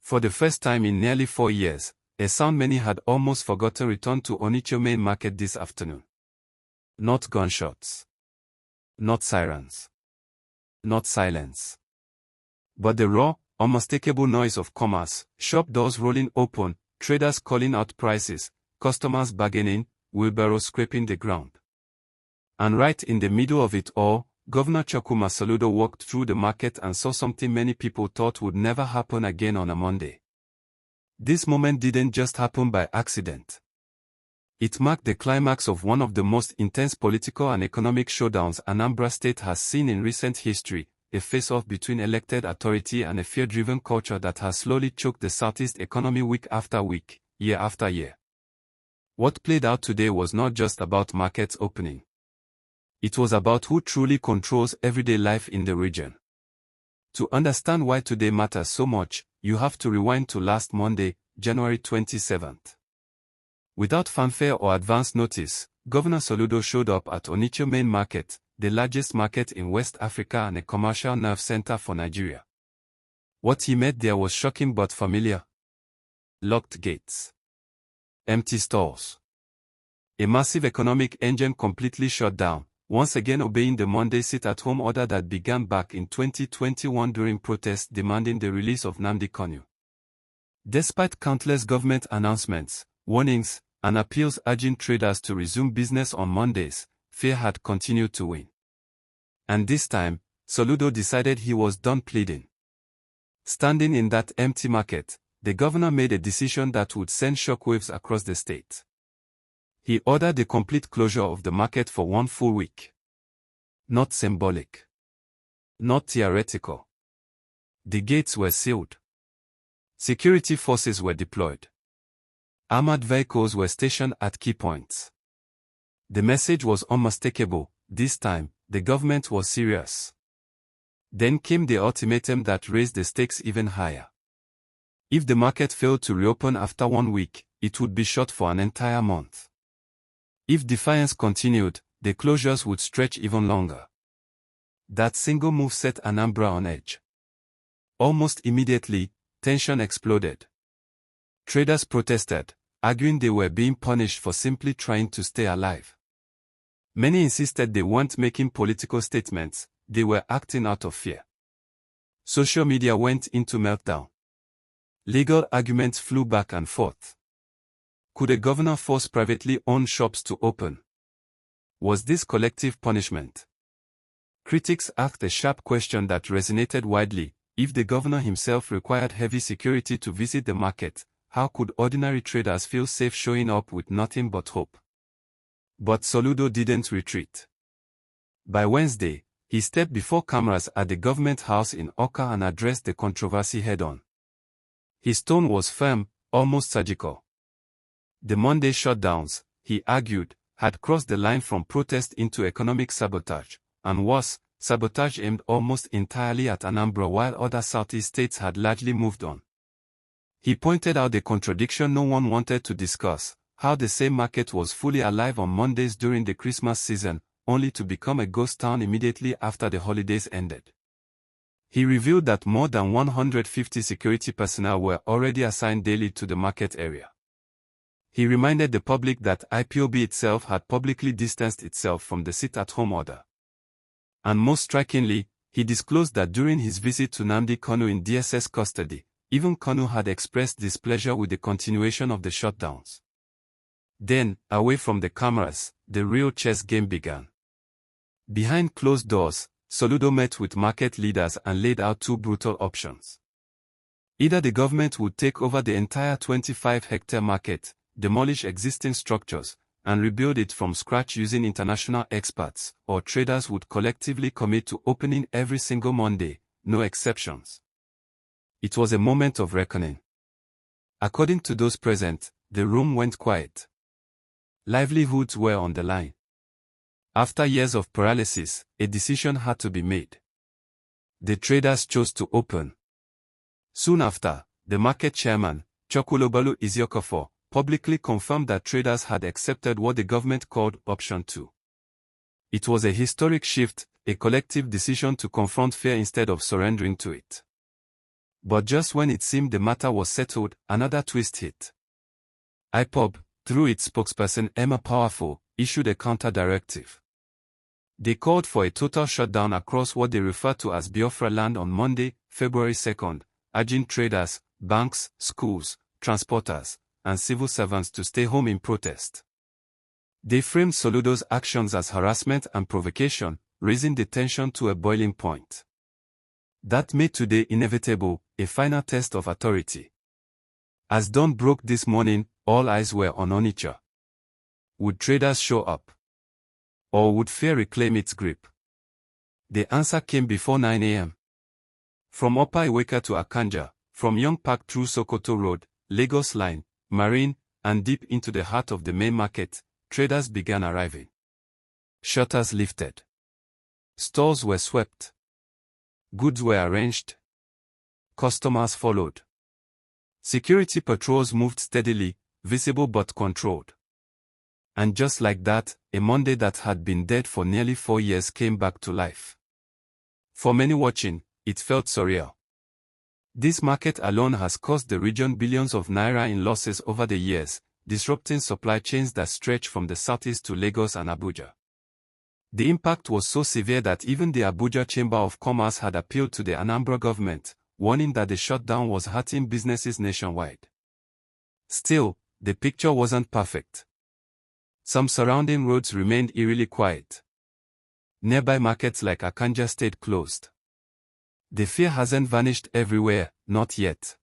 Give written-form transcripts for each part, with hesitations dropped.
For the first time in nearly 4 years, a sound many had almost forgotten returned to Onitsha Main Market this afternoon. Not gunshots. Not sirens. Not silence. But the raw, unmistakable noise of commerce, shop doors rolling open, traders calling out prices, customers bargaining, wheelbarrows scraping the ground. And right in the middle of it all, Governor Chukwuma Soludo walked through the market and saw something many people thought would never happen again on a Monday. This moment didn't just happen by accident. It marked the climax of one of the most intense political and economic showdowns Anambra State has seen in recent history, a face-off between elected authority and a fear-driven culture that has slowly choked the Southeast economy week after week, year after year. What played out today was not just about markets opening. It was about who truly controls everyday life in the region. To understand why today matters so much, you have to rewind to last Monday, January 27th. Without fanfare or advance notice, Governor Soludo showed up at Onitsha Main Market, the largest market in West Africa and a commercial nerve center for Nigeria. What he met there was shocking but familiar. Locked gates. Empty stalls. A massive economic engine completely shut down, once again obeying the Monday sit-at-home order that began back in 2021 during protests demanding the release of Nnamdi Kanu. Despite countless government announcements, warnings, and appeals urging traders to resume business on Mondays, fear had continued to win. And this time, Soludo decided he was done pleading. Standing in that empty market, the governor made a decision that would send shockwaves across the state. He ordered the complete closure of the market for 1 full week. Not symbolic. Not theoretical. The gates were sealed. Security forces were deployed. Armored vehicles were stationed at key points. The message was unmistakable. This time, the government was serious. Then came the ultimatum that raised the stakes even higher. If the market failed to reopen after 1 week, it would be shut for an entire month. If defiance continued, the closures would stretch even longer. That single move set Anambra on edge. Almost immediately, tension exploded. Traders protested, arguing they were being punished for simply trying to stay alive. Many insisted they weren't making political statements, they were acting out of fear. Social media went into meltdown. Legal arguments flew back and forth. Could a governor force privately owned shops to open? Was this collective punishment? Critics asked a sharp question that resonated widely. If the governor himself required heavy security to visit the market, how could ordinary traders feel safe showing up with nothing but hope? But Soludo didn't retreat. By Wednesday, he stepped before cameras at the government house in Awka and addressed the controversy head-on. His tone was firm, almost surgical. The Monday shutdowns, he argued, had crossed the line from protest into economic sabotage, and was sabotage aimed almost entirely at Anambra while other Southeast states had largely moved on. He pointed out the contradiction no one wanted to discuss, how the same market was fully alive on Mondays during the Christmas season, only to become a ghost town immediately after the holidays ended. He revealed that more than 150 security personnel were already assigned daily to the market area. He reminded the public that IPOB itself had publicly distanced itself from the sit-at-home order. And most strikingly, he disclosed that during his visit to Nnamdi Kanu in DSS custody, even Kanu had expressed displeasure with the continuation of the shutdowns. Then, away from the cameras, the real chess game began. Behind closed doors, Soludo met with market leaders and laid out 2 brutal options. Either the government would take over the entire 25-hectare market, demolish existing structures, and rebuild it from scratch using international experts, or traders would collectively commit to opening every single Monday, no exceptions. It was a moment of reckoning. According to those present, the room went quiet. Livelihoods were on the line. After years of paralysis, a decision had to be made. The traders chose to open. Soon after, the market chairman, Chukwuma Soludo, publicly confirmed that traders had accepted what the government called Option 2. It was a historic shift, a collective decision to confront fear instead of surrendering to it. But just when it seemed the matter was settled, another twist hit. IPOB, through its spokesperson Emma Powerful, issued a counter-directive. They called for a total shutdown across what they refer to as Biafra land on Monday, February 2nd, urging traders, banks, schools, transporters, and civil servants to stay home in protest. They framed Soludo's actions as harassment and provocation, raising the tension to a boiling point. That made today inevitable, a final test of authority. As dawn broke this morning, all eyes were on Onitsha. Would traders show up? Or would fear reclaim its grip? The answer came before 9 a.m. From Upper Iweka to Akanja, from Young Park through Sokoto Road, Lagos Line, Marine, and deep into the heart of the main market, traders began arriving. Shutters lifted. Stores were swept. Goods were arranged. Customers followed. Security patrols moved steadily, visible but controlled. And just like that, a Monday that had been dead for nearly 4 years came back to life. For many watching, it felt surreal. This market alone has cost the region billions of naira in losses over the years, disrupting supply chains that stretch from the southeast to Lagos and Abuja. The impact was so severe that even the Abuja Chamber of Commerce had appealed to the Anambra government, warning that the shutdown was hurting businesses nationwide. Still, the picture wasn't perfect. Some surrounding roads remained eerily quiet. Nearby markets like Akanja stayed closed. The fear hasn't vanished everywhere, not yet.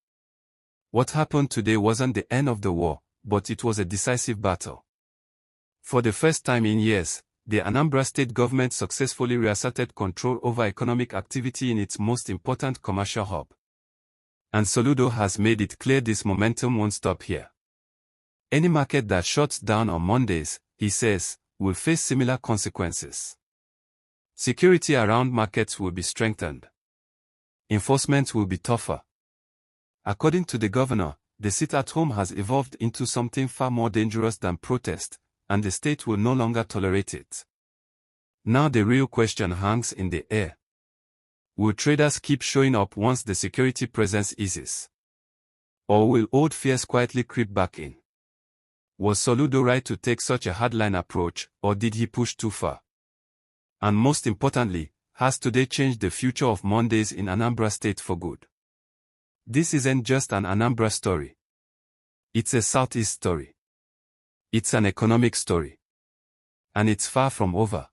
What happened today wasn't the end of the war, but it was a decisive battle. For the first time in years, the Anambra State government successfully reasserted control over economic activity in its most important commercial hub. And Soludo has made it clear this momentum won't stop here. Any market that shuts down on Mondays, he says, will face similar consequences. Security around markets will be strengthened. Enforcement will be tougher. According to the governor, the sit-at-home has evolved into something far more dangerous than protest, and the state will no longer tolerate it. Now the real question hangs in the air. Will traders keep showing up once the security presence eases? Or will old fears quietly creep back in? Was Soludo right to take such a hardline approach, or did he push too far? And most importantly, has today changed the future of Mondays in Anambra State for good? This isn't just an Anambra story. It's a Southeast story. It's an economic story. And it's far from over.